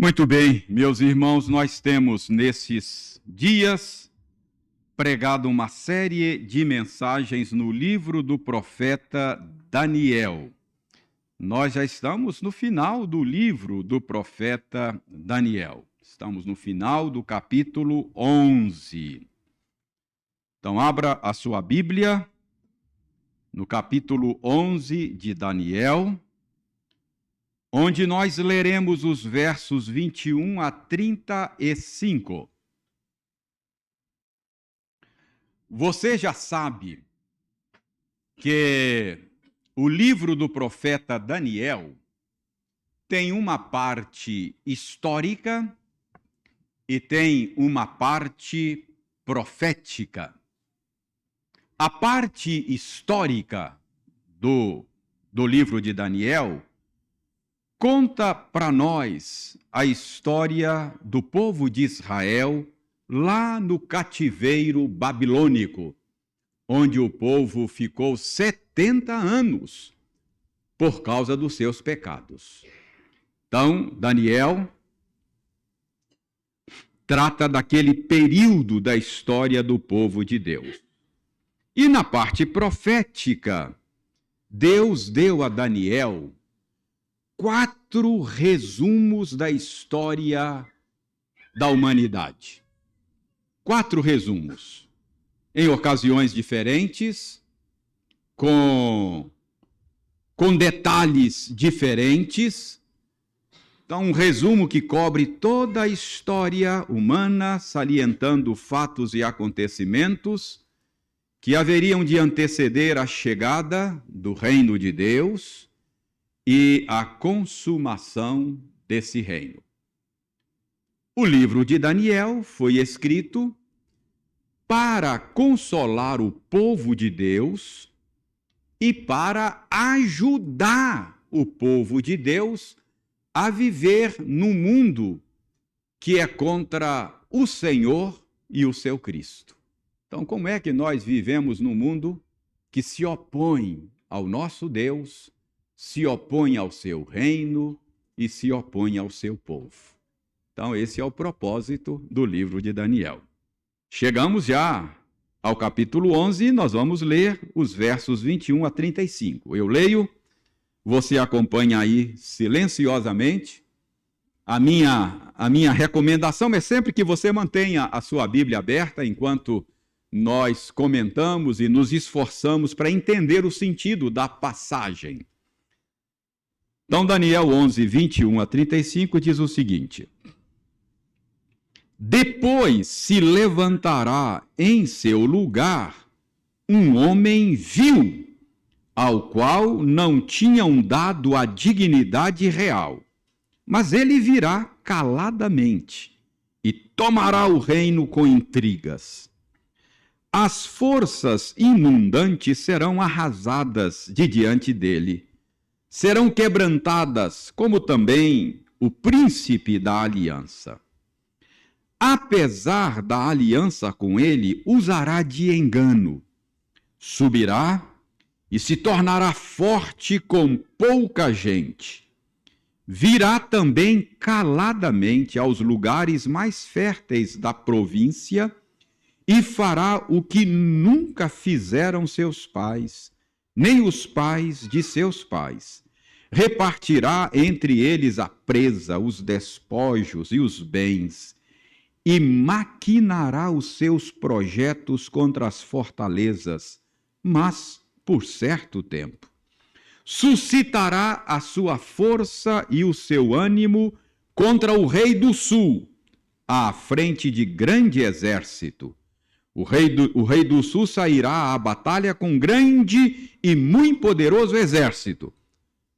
Muito bem, meus irmãos, nós temos nesses dias pregado uma série de mensagens no livro do profeta Daniel. Nós já estamos no final do livro do profeta Daniel. Estamos no final do capítulo 11. Então, abra a sua Bíblia no capítulo 11 de Daniel, onde nós leremos os versos 21 a 35. Você já sabe que o livro do profeta Daniel tem uma parte histórica e tem uma parte profética. A parte histórica do livro de Daniel conta para nós a história do povo de Israel lá no cativeiro babilônico, onde o povo ficou 70 anos por causa dos seus pecados. Então, Daniel trata daquele período da história do povo de Deus. E na parte profética, Deus deu a Daniel 4 resumos da história da humanidade. 4 resumos, em ocasiões diferentes, com detalhes diferentes. Então, um resumo que cobre toda a história humana, salientando fatos e acontecimentos que haveriam de anteceder a chegada do reino de Deus e a consumação desse reino. O livro de Daniel foi escrito para consolar o povo de Deus e para ajudar o povo de Deus a viver num mundo que é contra o Senhor e o seu Cristo. Então, como é que nós vivemos num mundo que se opõe ao nosso Deus, se opõe ao seu reino e se opõe ao seu povo? Então, esse é o propósito do livro de Daniel. Chegamos já ao capítulo 11 e nós vamos ler os versos 21 a 35. Eu leio, você acompanha aí silenciosamente. A minha recomendação é sempre que você mantenha a sua Bíblia aberta enquanto nós comentamos e nos esforçamos para entender o sentido da passagem. Então, Daniel 11, 21 a 35 diz o seguinte: depois se levantará em seu lugar um homem vil, ao qual não tinham dado a dignidade real, mas ele virá caladamente e tomará o reino com intrigas. As forças inundantes serão arrasadas de diante dele, serão quebrantadas, como também o príncipe da aliança. Apesar da aliança com ele, usará de engano, subirá e se tornará forte com pouca gente. Virá também caladamente aos lugares mais férteis da província e fará o que nunca fizeram seus pais, nem os pais de seus pais. Repartirá entre eles a presa, os despojos e os bens, e maquinará os seus projetos contra as fortalezas, mas por certo tempo. Suscitará a sua força e o seu ânimo contra o rei do sul, à frente de grande exército. O rei do sul sairá à batalha com grande e muito poderoso exército,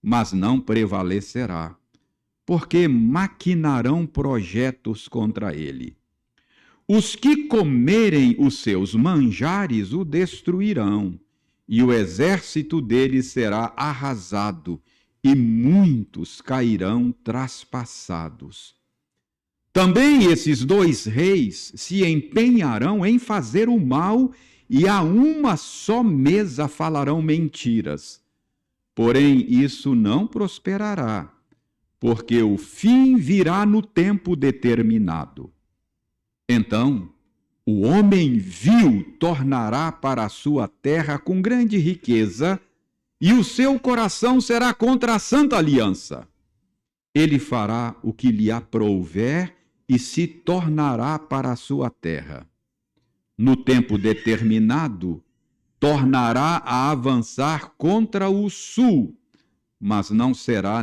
mas não prevalecerá, porque maquinarão projetos contra ele. Os que comerem os seus manjares o destruirão, e o exército dele será arrasado, e muitos cairão traspassados. Também esses 2 reis se empenharão em fazer o mal e a uma só mesa falarão mentiras. Porém, isso não prosperará, porque o fim virá no tempo determinado. Então, o homem vil tornará para a sua terra com grande riqueza, e o seu coração será contra a santa aliança. Ele fará o que lhe aprouver e se tornará para a sua terra. No tempo determinado, tornará a avançar contra o sul, mas não será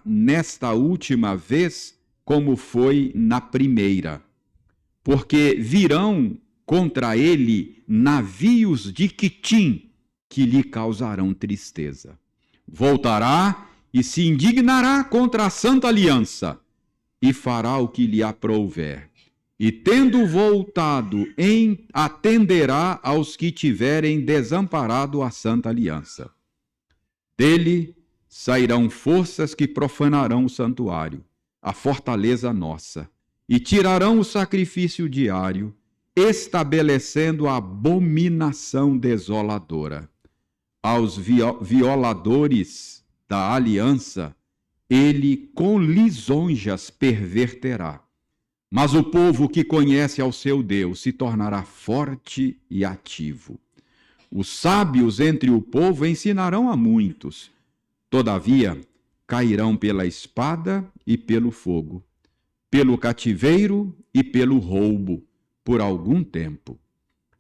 nesta última vez como foi na primeira, porque virão contra ele navios de Quitim que lhe causarão tristeza. Voltará e se indignará contra a santa aliança e fará o que lhe aprouver. E tendo voltado, atenderá aos que tiverem desamparado a santa aliança. Dele sairão forças que profanarão o santuário, a fortaleza nossa, e tirarão o sacrifício diário, estabelecendo a abominação desoladora. Aos violadores da aliança, ele com lisonjas perverterá. Mas o povo que conhece ao seu Deus se tornará forte e ativo. Os sábios entre o povo ensinarão a muitos. Todavia, cairão pela espada e pelo fogo, pelo cativeiro e pelo roubo, por algum tempo.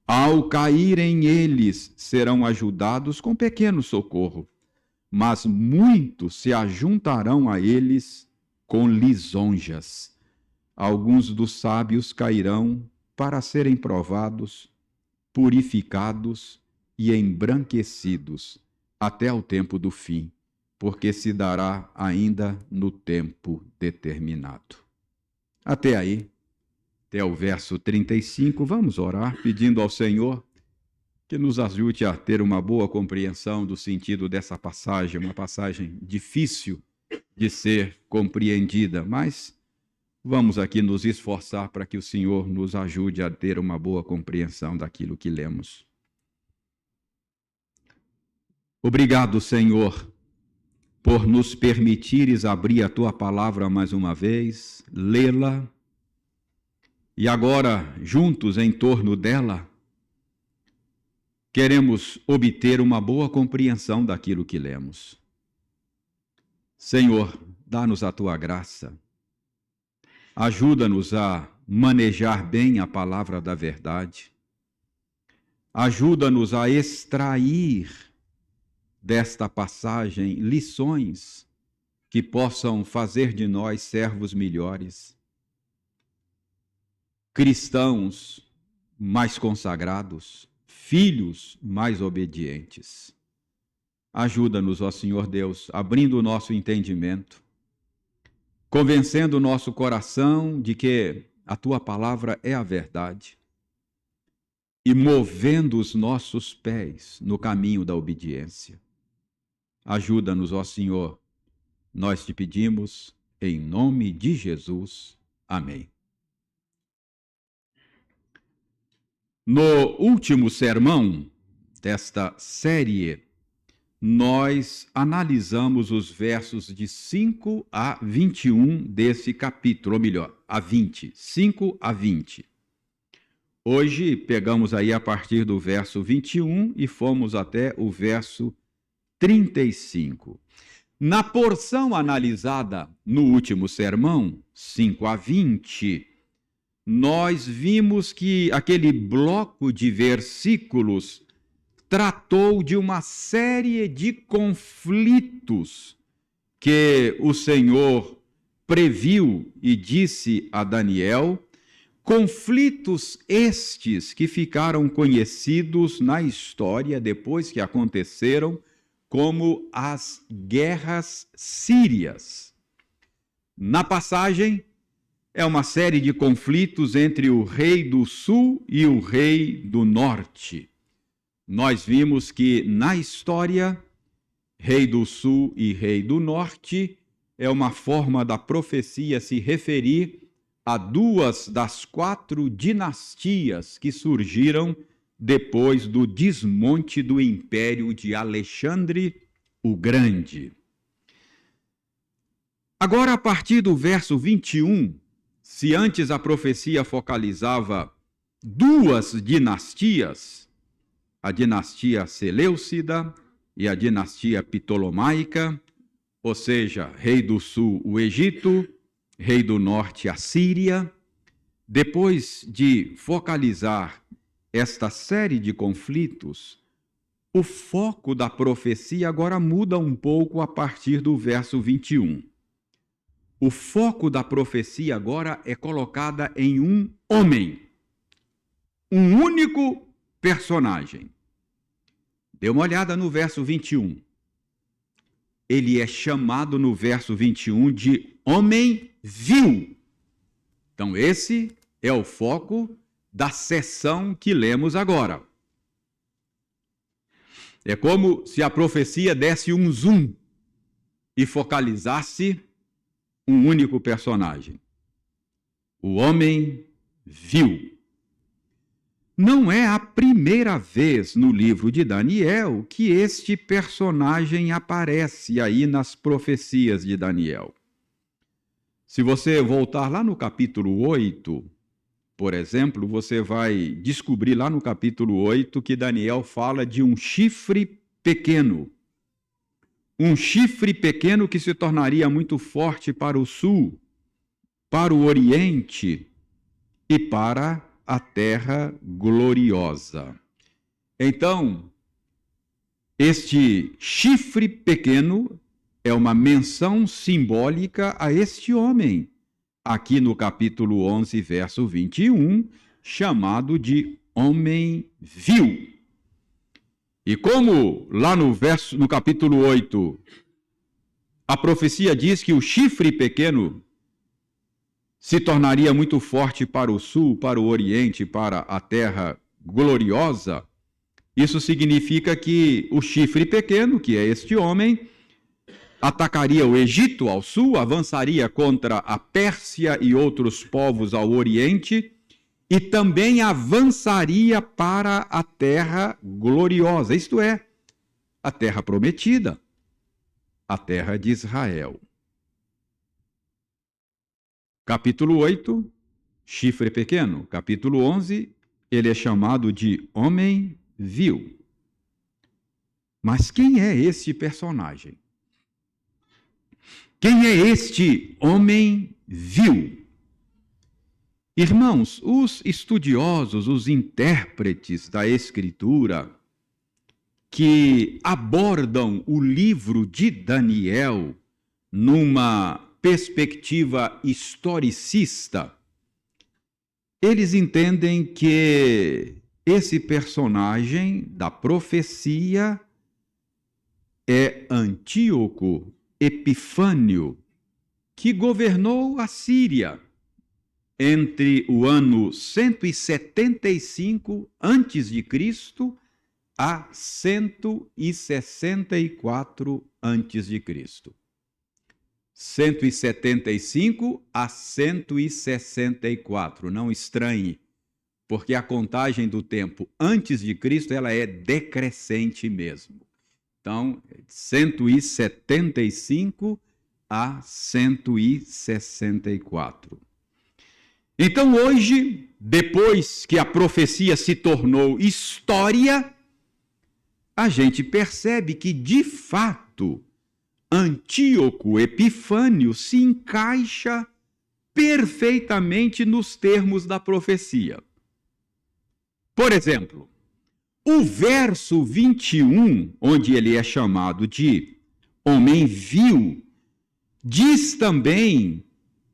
Ao caírem eles, serão ajudados com pequeno socorro, mas muitos se ajuntarão a eles com lisonjas. Alguns dos sábios cairão para serem provados, purificados e embranquecidos até ao tempo do fim, porque se dará ainda no tempo determinado. Até aí, até o verso 35, vamos orar pedindo ao Senhor que nos ajude a ter uma boa compreensão do sentido dessa passagem, uma passagem difícil de ser compreendida, mas vamos aqui nos esforçar para que o Senhor nos ajude a ter uma boa compreensão daquilo que lemos. Obrigado, Senhor, por nos permitires abrir a Tua palavra mais uma vez, lê-la, e agora, juntos em torno dela, queremos obter uma boa compreensão daquilo que lemos. Senhor, dá-nos a Tua graça. Ajuda-nos a manejar bem a palavra da verdade. Ajuda-nos a extrair desta passagem lições que possam fazer de nós servos melhores, cristãos mais consagrados, filhos mais obedientes. Ajuda-nos, ó Senhor Deus, abrindo o nosso entendimento, convencendo o nosso coração de que a Tua palavra é a verdade e movendo os nossos pés no caminho da obediência. Ajuda-nos, ó Senhor, nós te pedimos em nome de Jesus. Amém. No último sermão desta série, nós analisamos os versos de 5 a 21 desse capítulo, ou melhor, a 20, 5 a 20. Hoje pegamos aí a partir do verso 21 e fomos até o verso 35. Na porção analisada no último sermão, 5 a 20, nós vimos que aquele bloco de versículos tratou de uma série de conflitos que o Senhor previu e disse a Daniel, conflitos estes que ficaram conhecidos na história depois que aconteceram como as guerras sírias. Na passagem, é uma série de conflitos entre o rei do sul e o rei do norte. Nós vimos que, na história, rei do sul e rei do norte é uma forma da profecia se referir a duas das 4 dinastias que surgiram depois do desmonte do império de Alexandre o Grande. Agora, a partir do verso 21, se antes a profecia focalizava duas dinastias, a dinastia Seleucida e a dinastia Ptolomaica, ou seja, rei do sul, o Egito, rei do norte, a Síria. Depois de focalizar esta série de conflitos, o foco da profecia agora muda um pouco a partir do verso 21. O foco da profecia agora é colocada em um homem, um único personagem. Dê uma olhada no verso 21. Ele é chamado no verso 21 de homem vil. Então, esse é o foco da seção que lemos agora. É como se a profecia desse um zoom e focalizasse um único personagem. O homem vil. Não é a primeira vez no livro de Daniel que este personagem aparece aí nas profecias de Daniel. Se você voltar lá no capítulo 8, por exemplo, você vai descobrir lá no capítulo 8 que Daniel fala de um chifre pequeno. Um chifre pequeno que se tornaria muito forte para o sul, para o oriente e para a terra gloriosa. Então, este chifre pequeno é uma menção simbólica a este homem, aqui no capítulo 11, verso 21, chamado de homem vil. E como lá no capítulo 8, a profecia diz que o chifre pequeno se tornaria muito forte para o sul, para o oriente, para a terra gloriosa, isso significa que o chifre pequeno, que é este homem, atacaria o Egito ao sul, avançaria contra a Pérsia e outros povos ao oriente, e também avançaria para a terra gloriosa, isto é, a terra prometida, a terra de Israel. Capítulo 8, chifre pequeno. Capítulo 11, ele é chamado de homem vil. Mas quem é este personagem? Quem é este homem vil? Irmãos, os estudiosos, os intérpretes da Escritura, que abordam o livro de Daniel numa perspectiva historicista, eles entendem que esse personagem da profecia é Antíoco Epifânio, que governou a Síria entre o ano 175 a.C. a 164 a.C. 175 a 164, não estranhe, porque a contagem do tempo antes de Cristo ela é decrescente mesmo. Então, 175 a 164. Então, hoje, depois que a profecia se tornou história, a gente percebe que, de fato, Antíoco Epifânio se encaixa perfeitamente nos termos da profecia. Por exemplo, o verso 21, onde ele é chamado de homem vil, diz também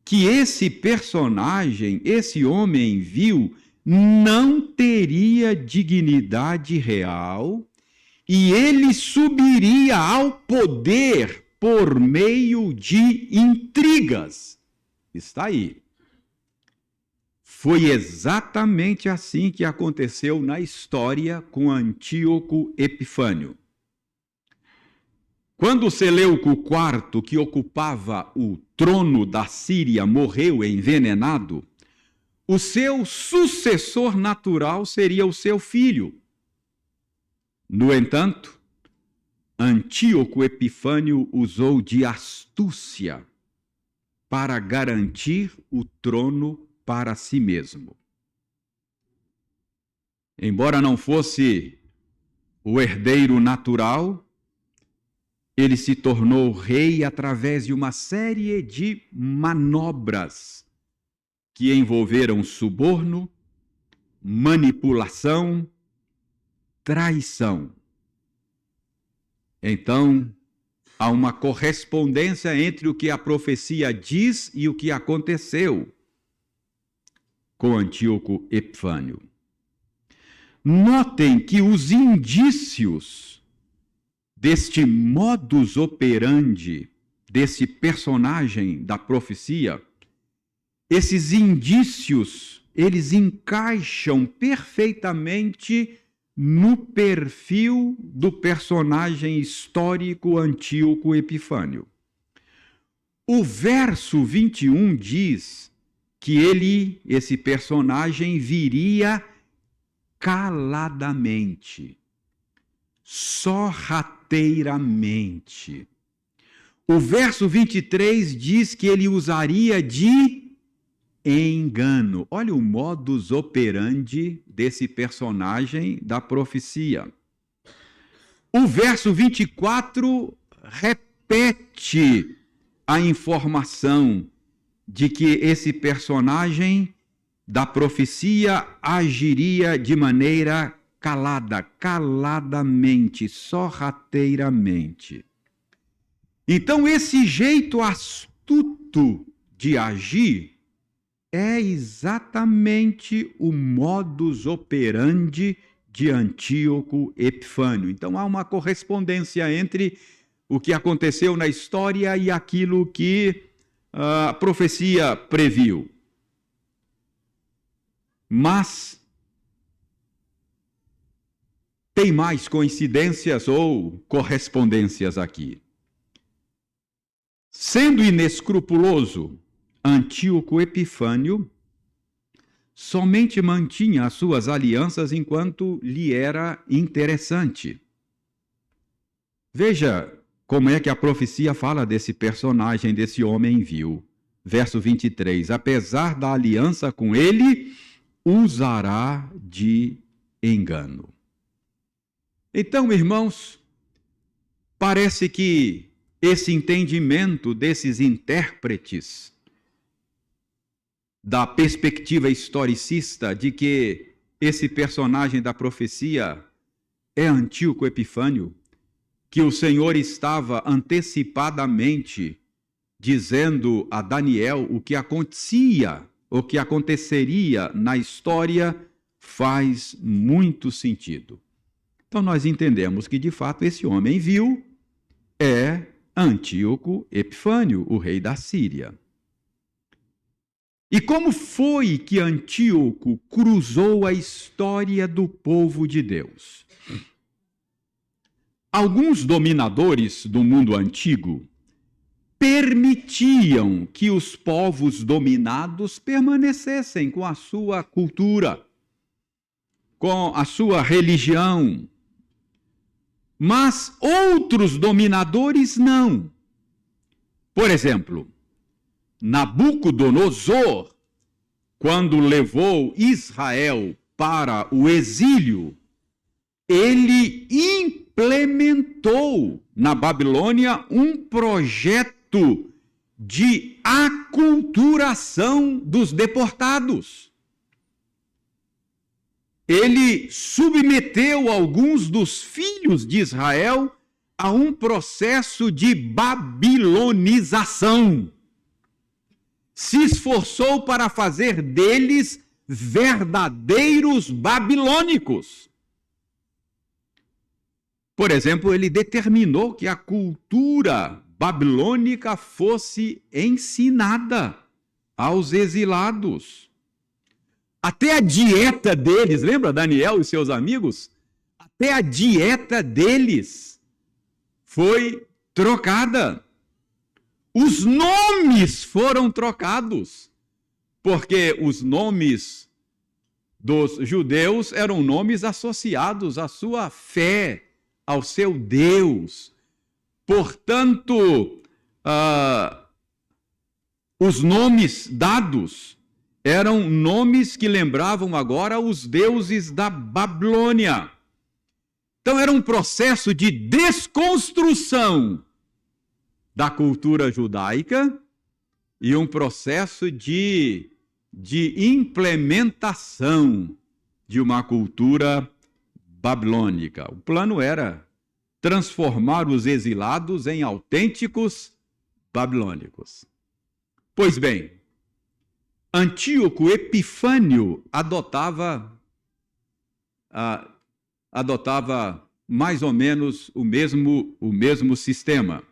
que esse personagem, esse homem vil, não teria dignidade real e ele subiria ao poder por meio de intrigas. Está aí. Foi exatamente assim que aconteceu na história com Antíoco Epifânio. Quando Seleuco IV, que ocupava o trono da Síria, morreu envenenado, o seu sucessor natural seria o seu filho. No entanto, Antíoco Epifânio usou de astúcia para garantir o trono para si mesmo. Embora não fosse o herdeiro natural, ele se tornou rei através de uma série de manobras que envolveram suborno, manipulação, traição. Então, há uma correspondência entre o que a profecia diz e o que aconteceu com Antíoco Epifânio. Notem que os indícios deste modus operandi, desse personagem da profecia, esses indícios, eles encaixam perfeitamente no perfil do personagem histórico Antíoco Epifânio. O verso 21 diz que esse personagem, viria caladamente, sorrateiramente. O verso 23 diz que ele usaria de engano. Olha o modus operandi desse personagem da profecia. O verso 24 repete a informação de que esse personagem da profecia agiria de maneira calada, caladamente, sorrateiramente. Então, esse jeito astuto de agir é exatamente o modus operandi de Antíoco Epifânio. Então, há uma correspondência entre o que aconteceu na história e aquilo que a profecia previu. Mas tem mais coincidências ou correspondências aqui. Sendo inescrupuloso, Antíoco Epifânio somente mantinha as suas alianças enquanto lhe era interessante. Veja como é que a profecia fala desse personagem, desse homem vil. Verso 23, apesar da aliança com ele, usará de engano. Então, irmãos, parece que esse entendimento desses intérpretes da perspectiva historicista de que esse personagem da profecia é Antíoco Epifânio, que o Senhor estava antecipadamente dizendo a Daniel o que acontecia, o que aconteceria na história, faz muito sentido. Então nós entendemos que de fato esse homem vil é Antíoco Epifânio, o rei da Síria. E como foi que Antíoco cruzou a história do povo de Deus? Alguns dominadores do mundo antigo permitiam que os povos dominados permanecessem com a sua cultura, com a sua religião. Mas outros dominadores não. Por exemplo, Nabucodonosor, quando levou Israel para o exílio, ele implementou na Babilônia um projeto de aculturação dos deportados. Ele submeteu alguns dos filhos de Israel a um processo de babilonização. Se esforçou para fazer deles verdadeiros babilônicos. Por exemplo, ele determinou que a cultura babilônica fosse ensinada aos exilados. Até a dieta deles, lembra Daniel e seus amigos? Até a dieta deles foi trocada. Os nomes foram trocados, porque os nomes dos judeus eram nomes associados à sua fé, ao seu Deus. Portanto, Os nomes dados eram nomes que lembravam agora os deuses da Babilônia. Então era um processo de desconstrução da cultura judaica e um processo de implementação de uma cultura babilônica. O plano era transformar os exilados em autênticos babilônicos. Pois bem, Antíoco Epifânio adotava mais ou menos o mesmo sistema.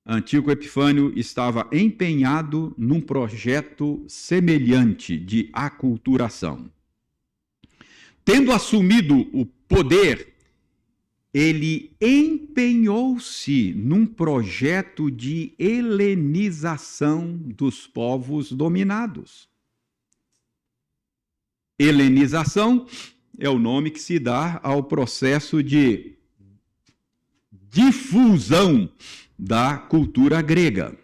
Antíoco Epifânio estava empenhado num projeto semelhante de aculturação. Tendo assumido o poder, ele empenhou-se num projeto de helenização dos povos dominados. Helenização é o nome que se dá ao processo de difusão da cultura grega.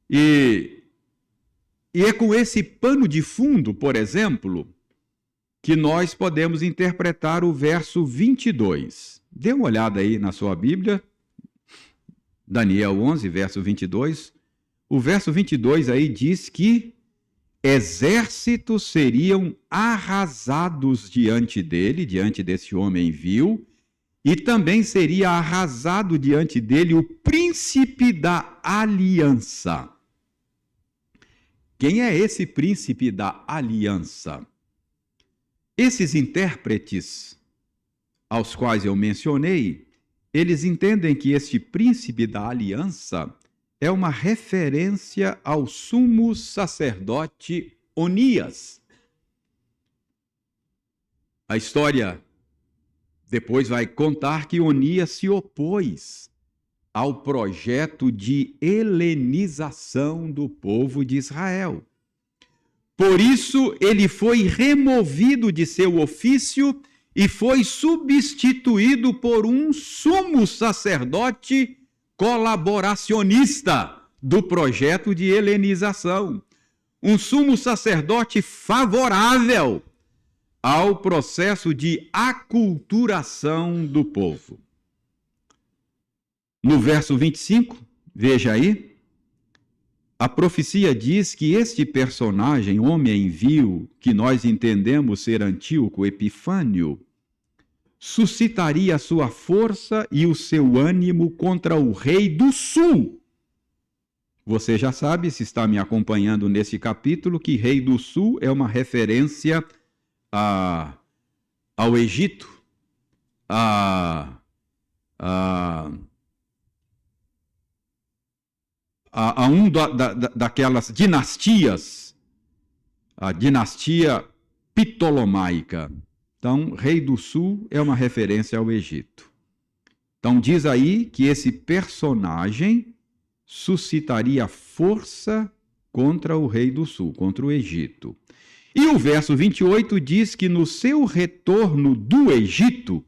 E é com esse pano de fundo, por exemplo, que nós podemos interpretar o verso 22. Dê uma olhada aí na sua Bíblia, Daniel 11, verso 22. O verso 22 aí diz que exércitos seriam arrasados diante dele, diante desse homem vil, e também seria arrasado diante dele o príncipe da aliança. Quem é esse príncipe da aliança? Esses intérpretes aos quais eu mencionei, eles entendem que este príncipe da aliança é uma referência ao sumo sacerdote Onias. A história depois vai contar que Onias se opôs ao projeto de helenização do povo de Israel. Por isso, ele foi removido de seu ofício e foi substituído por um sumo sacerdote colaboracionista do projeto de helenização. Um sumo sacerdote favorável ao processo de aculturação do povo. No verso 25, veja aí, a profecia diz que este personagem, homem vil, que nós entendemos ser Antíoco Epifânio, suscitaria a sua força e o seu ânimo contra o rei do sul. Você já sabe, se está me acompanhando nesse capítulo, que rei do sul é uma referência ao Egito, a daquelas dinastias, a dinastia Ptolomaica. Então, rei do sul é uma referência ao Egito. Então, diz aí que esse personagem suscitaria força contra o rei do sul, contra o Egito. E o verso 28 diz que no seu retorno do Egito,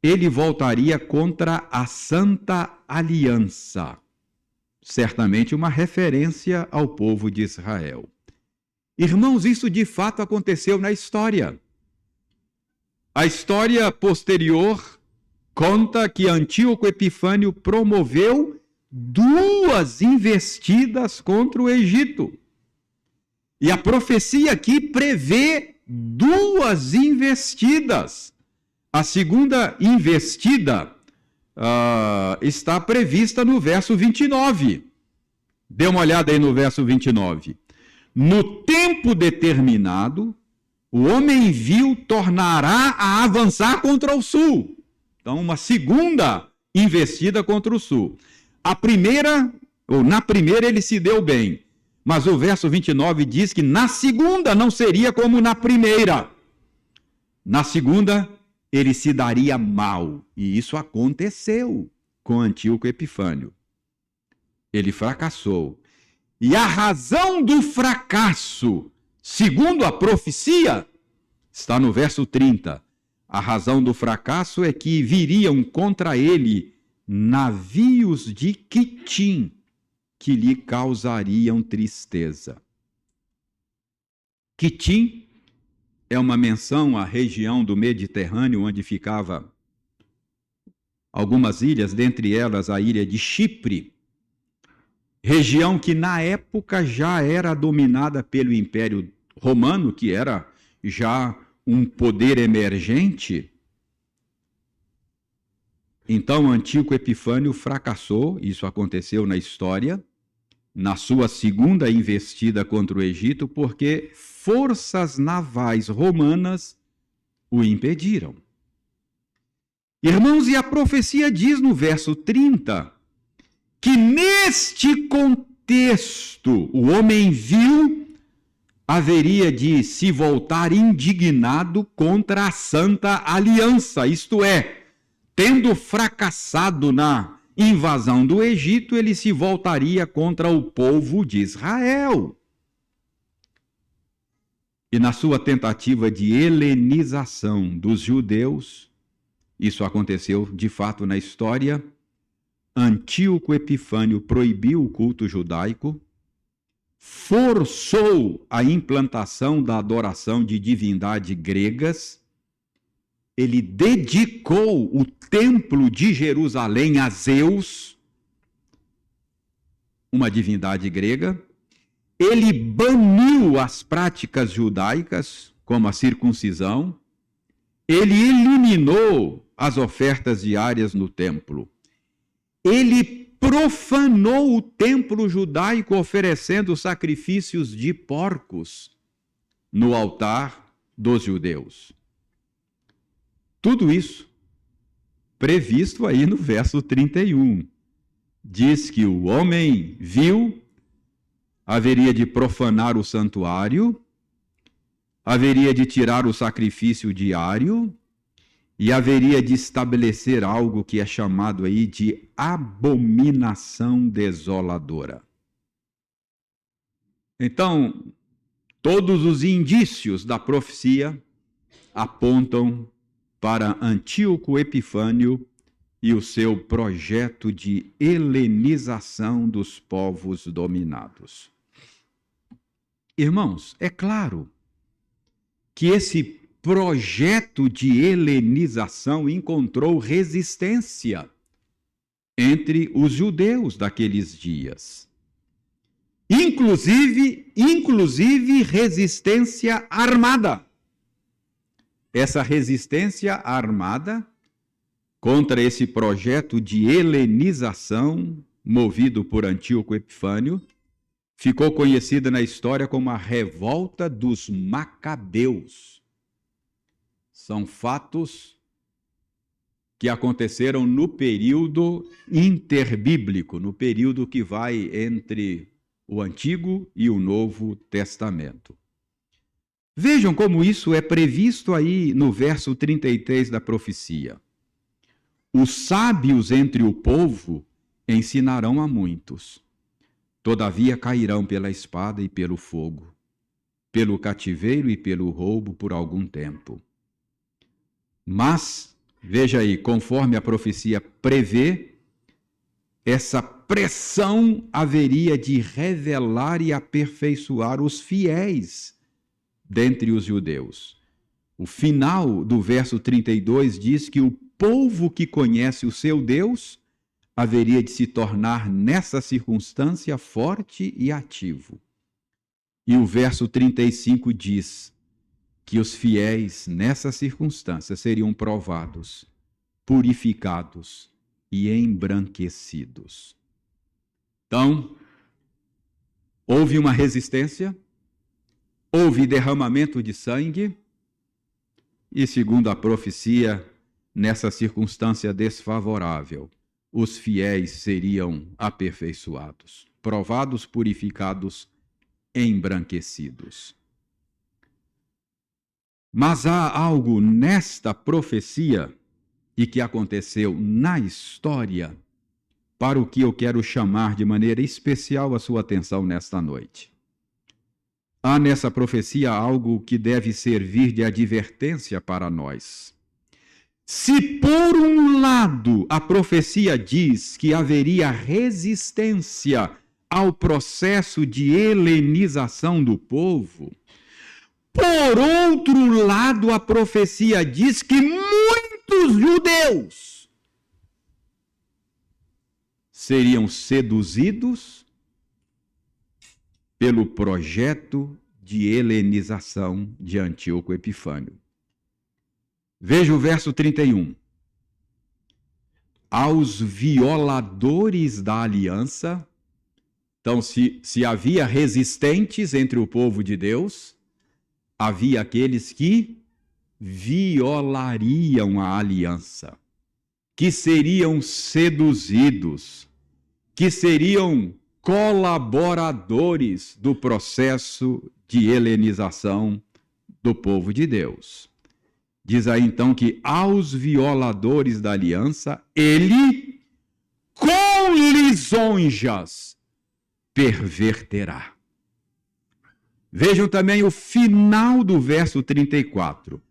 ele voltaria contra a Santa Aliança. Certamente uma referência ao povo de Israel. Irmãos, isso de fato aconteceu na história. A história posterior conta que Antíoco Epifânio promoveu 2 investidas contra o Egito. E a profecia aqui prevê 2 investidas. A segunda investida está prevista no verso 29. Dê uma olhada aí no verso 29. No tempo determinado, o homem vil tornará a avançar contra o sul. Então, uma segunda investida contra o sul. Na primeira ele se deu bem, mas o verso 29 diz que na segunda não seria como na primeira. Na segunda, ele se daria mal. E isso aconteceu com Antíoco Epifânio. Ele fracassou. E a razão do fracasso, segundo a profecia, está no verso 30. A razão do fracasso é que viriam contra ele navios de Quitim. que lhe causariam tristeza. Quitim é uma menção à região do Mediterrâneo, onde ficava algumas ilhas, dentre elas a ilha de Chipre, região que na época já era dominada pelo Império Romano, que era já um poder emergente. Então Antíoco Epifânio fracassou, isso aconteceu na história, na sua segunda investida contra o Egito, porque forças navais romanas o impediram. Irmãos, e a profecia diz no verso 30 que neste contexto o homem vil haveria de se voltar indignado contra a Santa Aliança, isto é, tendo fracassado na invasão do Egito, ele se voltaria contra o povo de Israel. E na sua tentativa de helenização dos judeus, isso aconteceu de fato na história, Antíoco Epifânio proibiu o culto judaico, forçou a implantação da adoração de divindades gregas, ele dedicou o templo de Jerusalém a Zeus, uma divindade grega, ele baniu as práticas judaicas, como a circuncisão, ele eliminou as ofertas diárias no templo, ele profanou o templo judaico oferecendo sacrifícios de porcos no altar dos judeus. Tudo isso previsto aí no verso 31. Diz que o homem vil haveria de profanar o santuário, haveria de tirar o sacrifício diário e haveria de estabelecer algo que é chamado aí de abominação desoladora. Então, todos os indícios da profecia apontam para Antíoco Epifânio e o seu projeto de helenização dos povos dominados. Irmãos, é claro que esse projeto de helenização encontrou resistência entre os judeus daqueles dias. Inclusive resistência armada. Essa resistência armada contra esse projeto de helenização movido por Antíoco Epifânio ficou conhecida na história como a Revolta dos Macabeus. São fatos que aconteceram no período interbíblico, no período que vai entre o Antigo e o Novo Testamento. Vejam como isso é previsto aí no verso 33 da profecia. Os sábios entre o povo ensinarão a muitos. Todavia cairão pela espada e pelo fogo, pelo cativeiro e pelo roubo por algum tempo. Mas, veja aí, conforme a profecia prevê, essa pressão haveria de revelar e aperfeiçoar os fiéis dentre os judeus. O final do verso 32 diz que o povo que conhece o seu Deus haveria de se tornar nessa circunstância forte e ativo. E o verso 35 diz que os fiéis nessa circunstância seriam provados, purificados e embranquecidos. Então, houve uma resistência, houve derramamento de sangue e, segundo a profecia, nessa circunstância desfavorável, os fiéis seriam aperfeiçoados, provados, purificados, embranquecidos. Mas há algo nesta profecia e que aconteceu na história para o que eu quero chamar de maneira especial a sua atenção nesta noite. Há nessa profecia algo que deve servir de advertência para nós. Se por um lado a profecia diz que haveria resistência ao processo de helenização do povo, por outro lado, a profecia diz que muitos judeus seriam seduzidos pelo projeto de helenização de Antíoco Epifânio. Veja o verso 31. Aos violadores da aliança, então se havia resistentes entre o povo de Deus, havia aqueles que violariam a aliança, que seriam seduzidos, que seriam colaboradores do processo de helenização do povo de Deus. Diz aí então que aos violadores da aliança, ele com lisonjas perverterá. Vejam também o final do verso 34.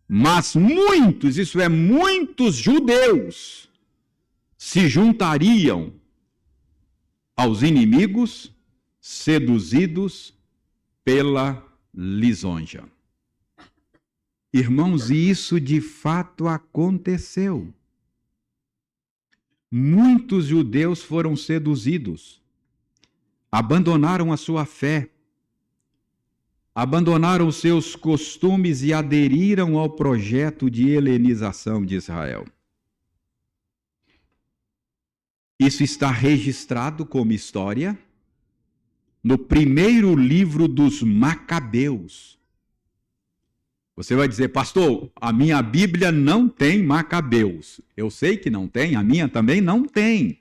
Mas muitos, isso é, muitos judeus, se juntariam aos inimigos, seduzidos pela lisonja. Irmãos, e isso de fato aconteceu. Muitos judeus foram seduzidos, abandonaram a sua fé, abandonaram os seus costumes e aderiram ao projeto de helenização de Israel. Isso está registrado como história no primeiro livro dos Macabeus. Você vai dizer, pastor, a minha Bíblia não tem Macabeus. Eu sei que não tem, a minha também não tem.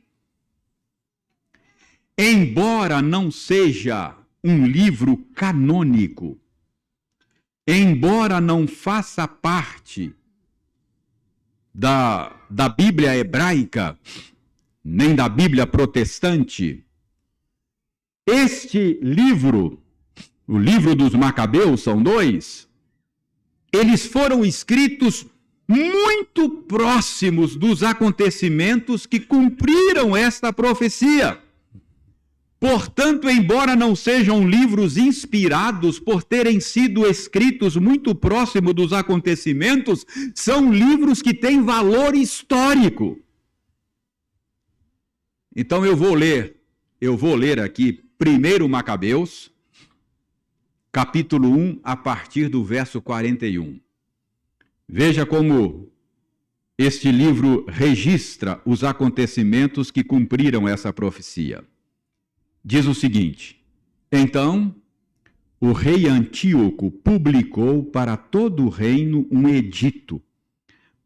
Embora não seja um livro canônico, embora não faça parte da Bíblia hebraica, nem da Bíblia protestante, este livro, o livro dos Macabeus, são dois, eles foram escritos muito próximos dos acontecimentos que cumpriram esta profecia. Portanto, embora não sejam livros inspirados por terem sido escritos muito próximo dos acontecimentos, são livros que têm valor histórico. Então eu vou ler aqui 1 Macabeus, capítulo 1, a partir do verso 41. Veja como este livro registra os acontecimentos que cumpriram essa profecia. Diz o seguinte: então, o rei Antíoco publicou para todo o reino um edito,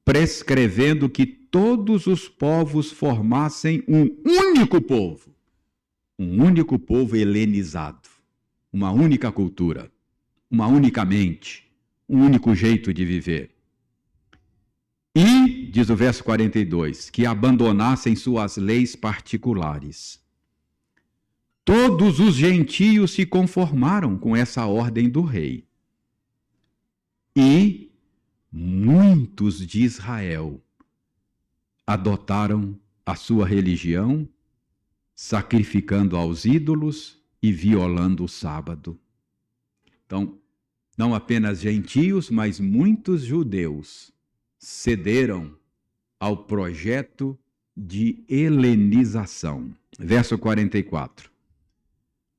prescrevendo que todos os povos formassem um único povo helenizado, uma única cultura, uma única mente, um único jeito de viver. E, diz o verso 42, que abandonassem suas leis particulares. Todos os gentios se conformaram com essa ordem do rei. E muitos de Israel adotaram a sua religião, sacrificando aos ídolos e violando o sábado. Então, não apenas gentios, mas muitos judeus cederam ao projeto de helenização. Verso 44.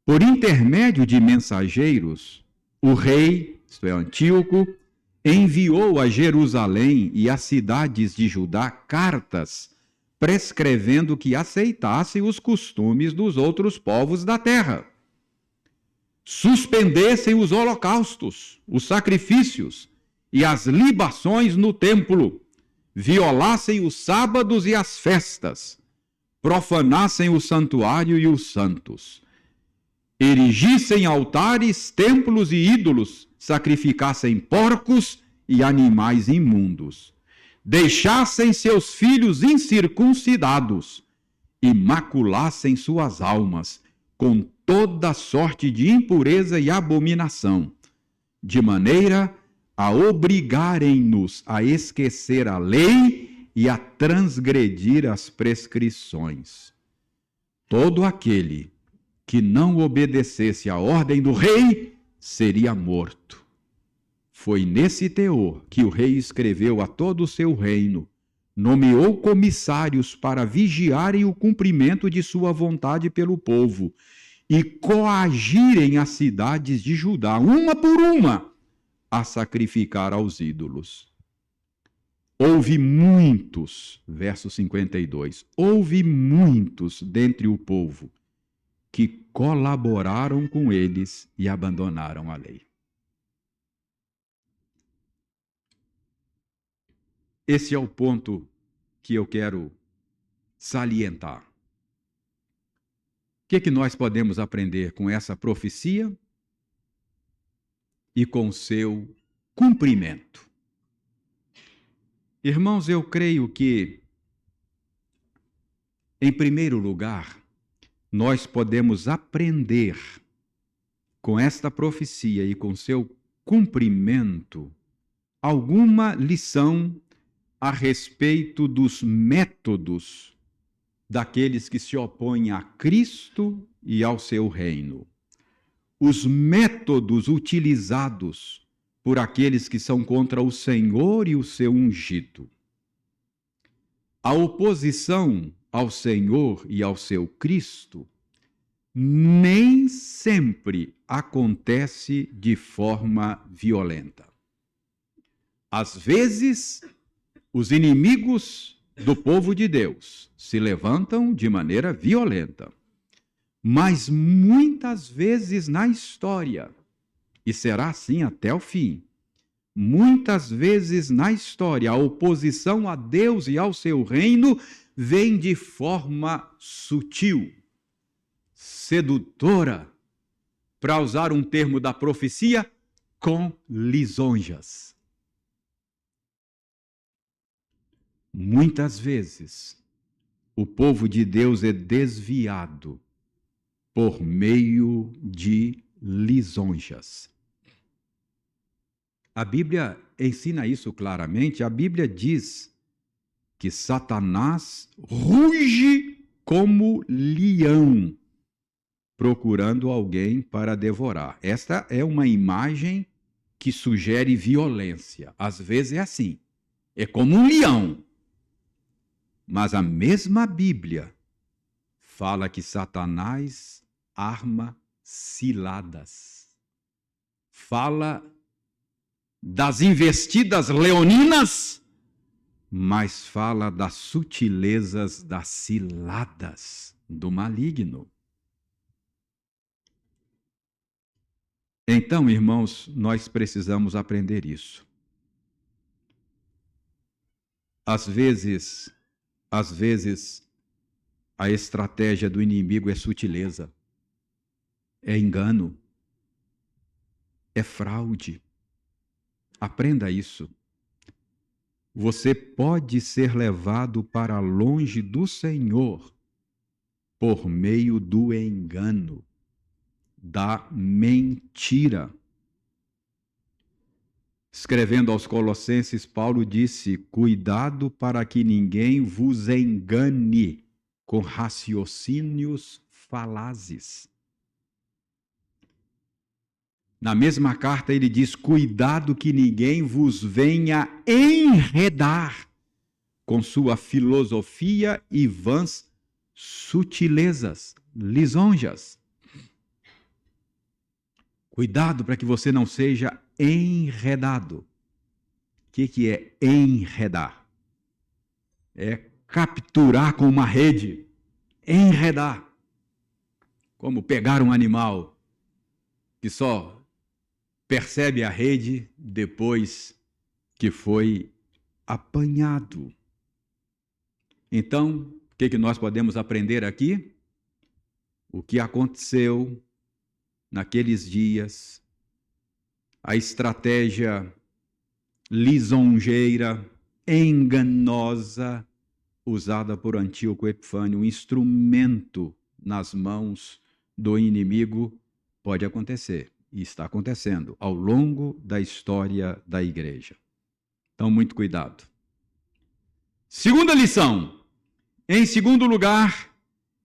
Por intermédio de mensageiros, o rei, isto é, Antíoco, enviou a Jerusalém e às cidades de Judá cartas prescrevendo que aceitassem os costumes dos outros povos da terra, suspendessem os holocaustos, os sacrifícios e as libações no templo, violassem os sábados e as festas, profanassem o santuário e os santos, erigissem altares, templos e ídolos, sacrificassem porcos e animais imundos, deixassem seus filhos incircuncidados e maculassem suas almas com toda sorte de impureza e abominação, de maneira a obrigarem-nos a esquecer a lei e a transgredir as prescrições. Todo aquele que não obedecesse à ordem do rei seria morto. Foi nesse teor que o rei escreveu a todo o seu reino, nomeou comissários para vigiarem o cumprimento de sua vontade pelo povo e coagirem as cidades de Judá, uma por uma, a sacrificar aos ídolos. Houve muitos, verso 52, houve muitos dentre o povo que colaboraram com eles e abandonaram a lei. Esse é o ponto que eu quero salientar. O que nós podemos aprender com essa profecia e com seu cumprimento? Irmãos, eu creio que, em primeiro lugar, nós podemos aprender com esta profecia e com seu cumprimento alguma lição a respeito dos métodos daqueles que se opõem a Cristo e ao seu reino. Os métodos utilizados por aqueles que são contra o Senhor e o seu ungido. A oposição ao Senhor e ao seu Cristo nem sempre acontece de forma violenta. Às vezes, os inimigos do povo de Deus se levantam de maneira violenta, mas muitas vezes na história, e será assim até o fim, muitas vezes na história, a oposição a Deus e ao seu reino vem de forma sutil, sedutora, para usar um termo da profecia, com lisonjas. Muitas vezes, o povo de Deus é desviado por meio de lisonjas. A Bíblia ensina isso claramente. A Bíblia diz que Satanás ruge como leão, procurando alguém para devorar. Esta é uma imagem que sugere violência. Às vezes é assim, é como um leão. Mas a mesma Bíblia fala que Satanás arma ciladas. Fala das investidas leoninas, mas fala das sutilezas das ciladas do maligno. Então, irmãos, nós precisamos aprender isso. Às vezes, a estratégia do inimigo é sutileza, é engano, é fraude. Aprenda isso. Você pode ser levado para longe do Senhor por meio do engano, da mentira. Escrevendo aos Colossenses, Paulo disse: cuidado para que ninguém vos engane com raciocínios falazes. Na mesma carta ele diz: cuidado que ninguém vos venha enredar com sua filosofia e vãs sutilezas, lisonjas. Cuidado para que você não seja enredado. O que é enredar? É capturar com uma rede, enredar. Como pegar um animal que só percebe a rede depois que foi apanhado. Então, o que nós podemos aprender aqui? O que aconteceu naqueles dias, a estratégia lisonjeira, enganosa, usada por Antíoco Epifânio, um instrumento nas mãos do inimigo, pode acontecer, e está acontecendo ao longo da história da igreja. Então, muito cuidado. Segunda lição. Em segundo lugar,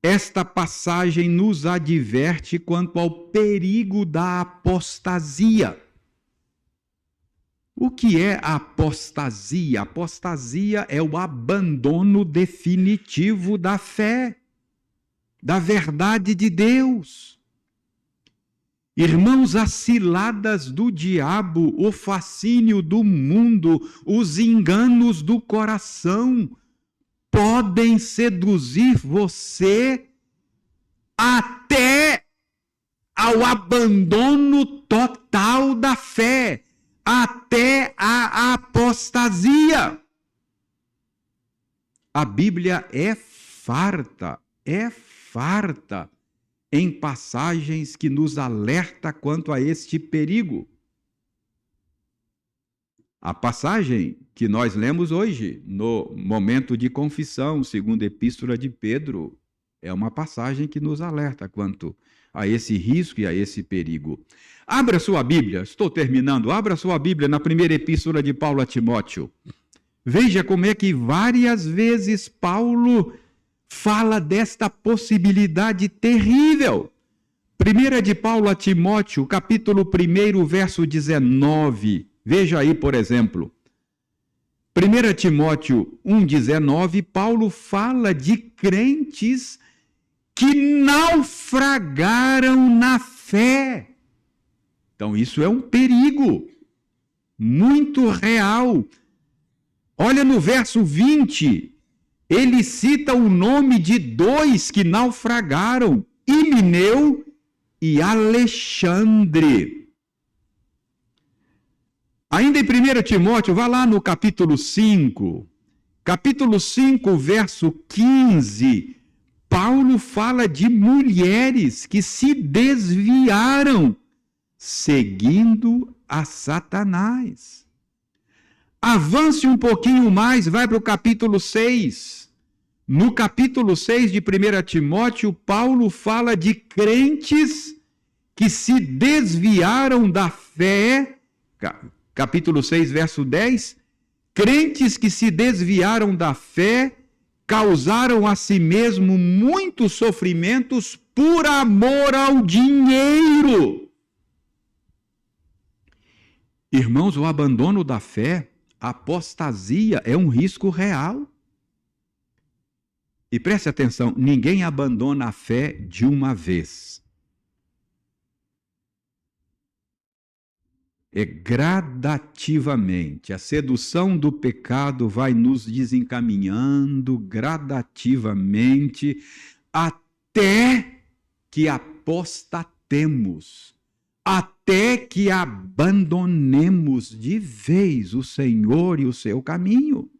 esta passagem nos adverte quanto ao perigo da apostasia. O que é a apostasia? A apostasia é o abandono definitivo da fé, da verdade de Deus. Irmãos, as ciladas do diabo, o fascínio do mundo, os enganos do coração podem seduzir você até ao abandono total da fé, até a apostasia. A Bíblia é farta em passagens que nos alerta quanto a este perigo. A passagem que nós lemos hoje, no momento de confissão, segundo a Epístola de Pedro, é uma passagem que nos alerta quanto a esse risco e a esse perigo. Abra sua Bíblia, estou terminando, abra sua Bíblia na primeira Epístola de Paulo a Timóteo. Veja como é que várias vezes Paulo fala desta possibilidade terrível. Primeira de Paulo a Timóteo, capítulo 1, verso 19. Veja aí, por exemplo. 1 Timóteo 1,19, Paulo fala de crentes que naufragaram na fé. Então, isso é um perigo muito real. Olha no verso 20, ele cita o nome de dois que naufragaram, Himeneu e Alexandre. Ainda em 1 Timóteo, vá lá no capítulo 5. Capítulo 5, verso 15, Paulo fala de mulheres que se desviaram seguindo a Satanás. Avance um pouquinho mais, vai para o capítulo 6. No capítulo 6 de 1 Timóteo, Paulo fala de crentes que se desviaram da fé. Capítulo 6, verso 10. Crentes que se desviaram da fé, causaram a si mesmo muitos sofrimentos por amor ao dinheiro. Irmãos, o abandono da fé, a apostasia, é um risco real. E preste atenção, ninguém abandona a fé de uma vez. É gradativamente. A sedução do pecado vai nos desencaminhando gradativamente até que apostatemos, até que abandonemos de vez o Senhor e o seu caminho.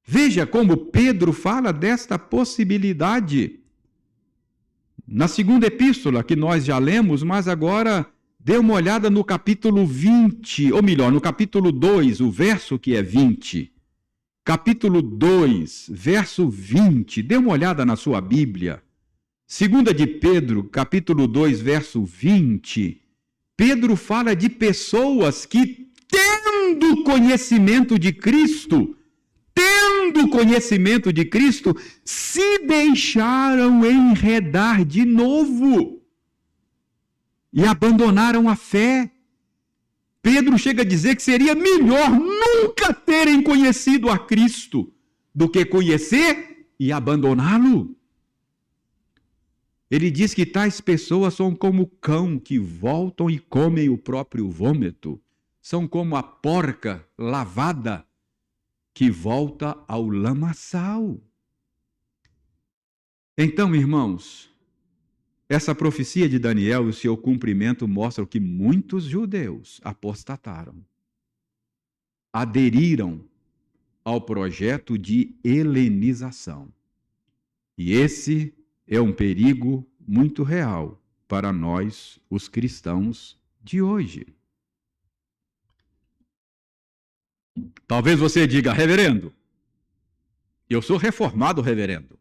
Veja como Pedro fala desta possibilidade. Na segunda epístola, que nós já lemos, mas agora dê uma olhada no capítulo 20, ou melhor, no capítulo 2, o verso que é 20. Capítulo 2, verso 20. Dê uma olhada na sua Bíblia. Segunda de Pedro, capítulo 2, verso 20. Pedro fala de pessoas que, tendo conhecimento de Cristo, se deixaram enredar de novo e abandonaram a fé. Pedro chega a dizer que seria melhor nunca terem conhecido a Cristo do que conhecer e abandoná-lo. Ele diz que tais pessoas são como cão que voltam e comem o próprio vômito. São como a porca lavada que volta ao lamaçal. Então, irmãos, essa profecia de Daniel e o seu cumprimento mostram que muitos judeus apostataram, aderiram ao projeto de helenização. E esse é um perigo muito real para nós, os cristãos de hoje. Talvez você diga, reverendo, eu sou reformado, reverendo.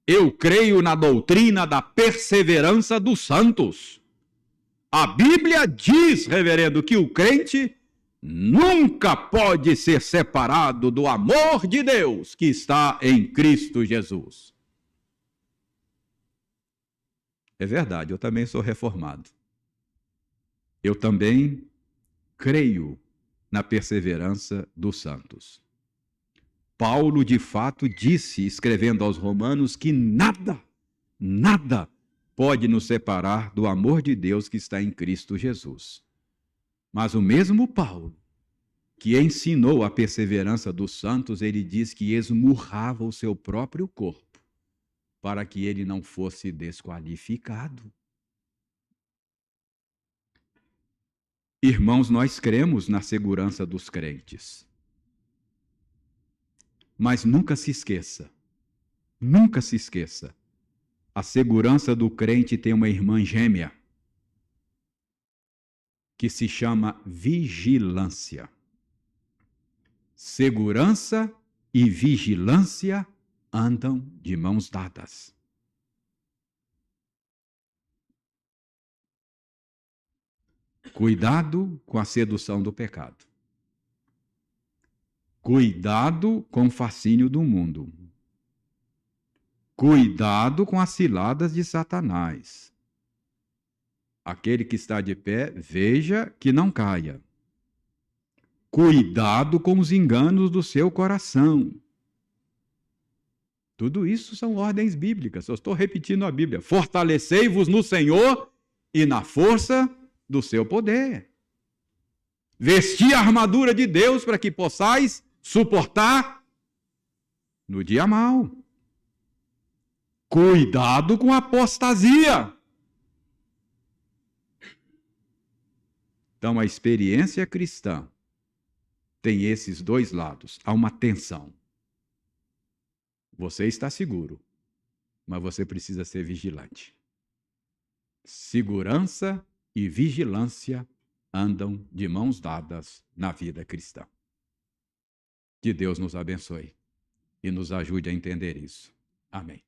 Eu creio na doutrina da perseverança dos santos. A Bíblia diz, reverendo, que o crente nunca pode ser separado do amor de Deus que está em Cristo Jesus. É verdade, eu também sou reformado. Eu também creio na perseverança dos santos. Paulo, de fato, disse, escrevendo aos Romanos, que nada pode nos separar do amor de Deus que está em Cristo Jesus. Mas o mesmo Paulo, que ensinou a perseverança dos santos, ele diz que esmurrava o seu próprio corpo para que ele não fosse desqualificado. Irmãos, nós cremos na segurança dos crentes. Mas nunca se esqueça, a segurança do crente tem uma irmã gêmea que se chama vigilância. Segurança e vigilância andam de mãos dadas. Cuidado com a sedução do pecado. Cuidado com o fascínio do mundo. Cuidado com as ciladas de Satanás. Aquele que está de pé, veja que não caia. Cuidado com os enganos do seu coração. Tudo isso são ordens bíblicas. Eu estou repetindo a Bíblia. Fortalecei-vos no Senhor e na força do seu poder. Vestir a armadura de Deus para que possais suportar no dia mau. Cuidado com a apostasia. Então, a experiência cristã tem esses dois lados. Há uma tensão. Você está seguro, mas você precisa ser vigilante. Segurança e vigilância andam de mãos dadas na vida cristã. Que Deus nos abençoe e nos ajude a entender isso. Amém.